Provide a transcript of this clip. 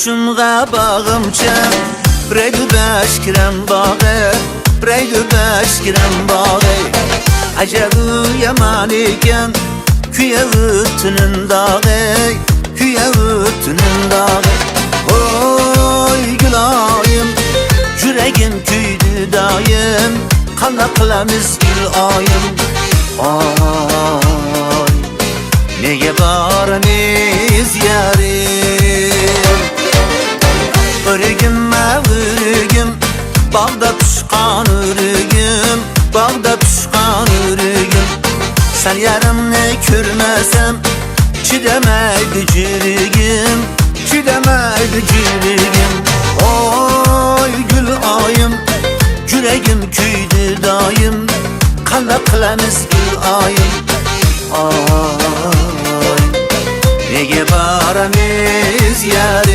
Şunga bağımca Breydu beş giren bağı Breydu beş giren bağı Acabı yaman iken Küye ütünün dağı Küye ütünün dağı Oy gülayım Yüreğim küydü dayım Kana kılamiz gül ayım Ay neye baramiz yarim Örgümme örgüm Bağda pişkan örgüm Bağda pişkan örgüm Sen yarımını körmesem Çidemeydi cürgüm Çidemeydi cürgüm Oy gül ayım Yüreğim küydü dayım Kala kılamiz gül ayım Ay neye baramiz yarim